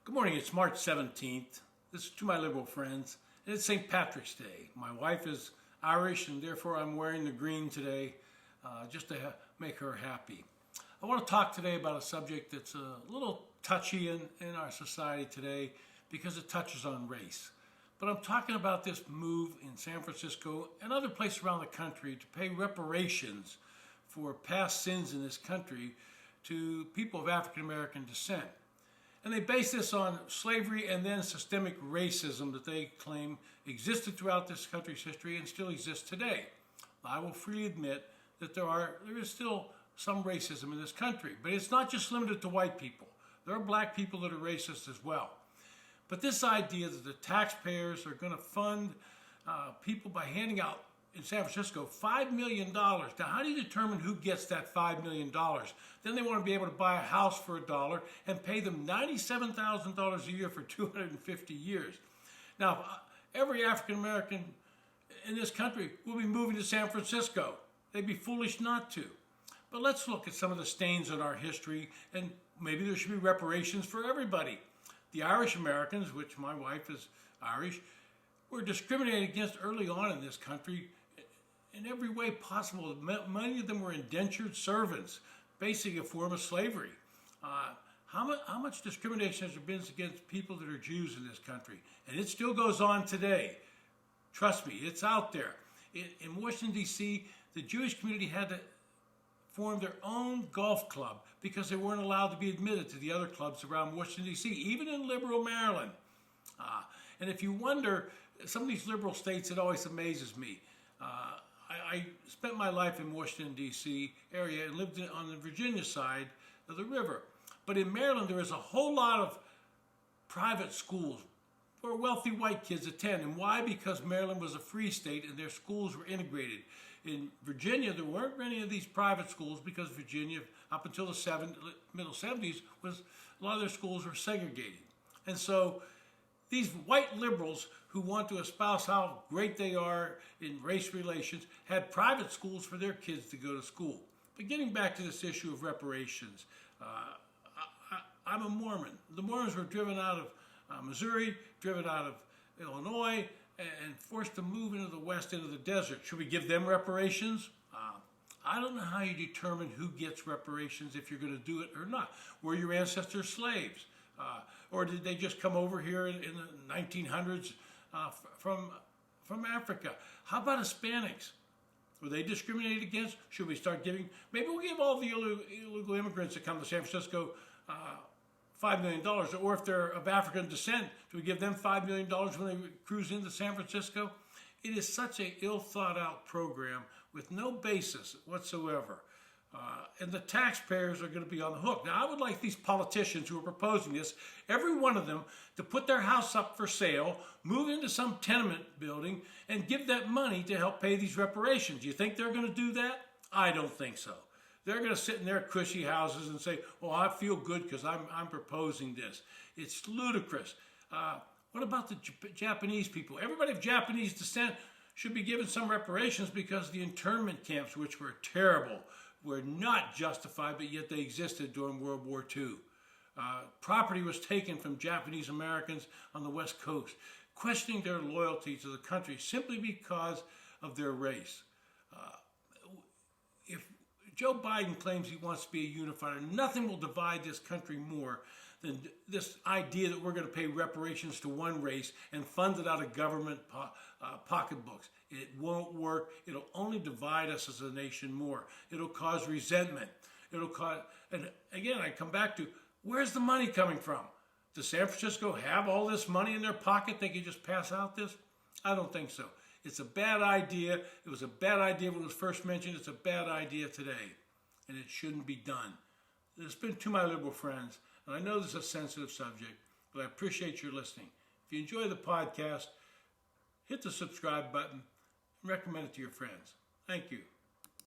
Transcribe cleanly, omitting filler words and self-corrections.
Good morning, it's March 17th. This is to my liberal friends, and it's St. Patrick's Day. My wife is Irish, and therefore I'm wearing the green today just to make her happy. I want to talk today about a subject that's a little touchy in our society today because it touches on race. But I'm talking about this move in San Francisco and other places around the country to pay reparations for past sins in this country to people of African American descent. And they base this on slavery and then systemic racism that they claim existed throughout this country's history and still exists today. I will freely admit that there is still some racism in this country, but it's not just limited to white people. There are black people that are racist as well. But this idea that the taxpayers are going to fund people by handing out in San Francisco $5 million. Now, how do you determine who gets that $5 million? Then they want to be able to buy a house for $1 and pay them $97,000 a year for 250 years. Now, every African American in this country will be moving to San Francisco. They'd be foolish not to. But let's look at some of the stains in our history, and maybe there should be reparations for everybody. The Irish Americans, which my wife is Irish, were discriminated against early on in this country in every way possible. Many of them were indentured servants, basically a form of slavery. How much discrimination has there been against people that are Jews in this country? And it still goes on today. Trust me, it's out there. In Washington, D.C., the Jewish community had to form their own golf club because they weren't allowed to be admitted to the other clubs around Washington, D.C., even in liberal Maryland. And if you wonder, some of these liberal states, it always amazes me. I spent my life in Washington, D.C. area and lived on the Virginia side of the river. But in Maryland, there is a whole lot of private schools where wealthy white kids attend. And why? Because Maryland was a free state and their schools were integrated. In Virginia, there weren't many of these private schools because Virginia, up until the middle 70s, a lot of their schools were segregated. And so these white liberals who want to espouse how great they are in race relations had private schools for their kids to go to school. But getting back to this issue of reparations, I'm a Mormon. The Mormons were driven out of Missouri, driven out of Illinois, and forced to move into the West, into the desert. Should we give them reparations? I don't know how you determine who gets reparations if you're going to do it or not. Were your ancestors slaves? Or did they just come over here in the 1900s from Africa? How about Hispanics? Were they discriminated against? Should we start giving? Maybe we'll give all the illegal immigrants that come to San Francisco $5 million. Or if they're of African descent, do we give them $5 million when they cruise into San Francisco? It is such an ill thought out program with no basis whatsoever. And the taxpayers are going to be on the hook. Now, I would like these politicians who are proposing this, every one of them, to put their house up for sale, move into some tenement building, and give that money to help pay these reparations. Do you think they're going to do that? I don't think so. They're going to sit in their cushy houses and say, well, I feel good because I'm proposing this. It's ludicrous. What about the Japanese people? Everybody of Japanese descent should be given some reparations because the internment camps, which were terrible, were not justified, but yet they existed during World War II. Property was taken from Japanese Americans on the West Coast, questioning their loyalty to the country simply because of their race. If Joe Biden claims he wants to be a unifier, nothing will divide this country more than this idea that we're going to pay reparations to one race and fund it out of government pocketbooks. It won't work. It'll only divide us as a nation more. It'll cause resentment. And again, I come back to, where's the money coming from? Does San Francisco have all this money in their pocket? They can just pass out this? I don't think so. It's a bad idea. It was a bad idea when it was first mentioned. It's a bad idea today. And it shouldn't be done. It's been to my liberal friends. And I know this is a sensitive subject, but I appreciate your listening. If you enjoy the podcast, hit the subscribe button and recommend it to your friends. Thank you.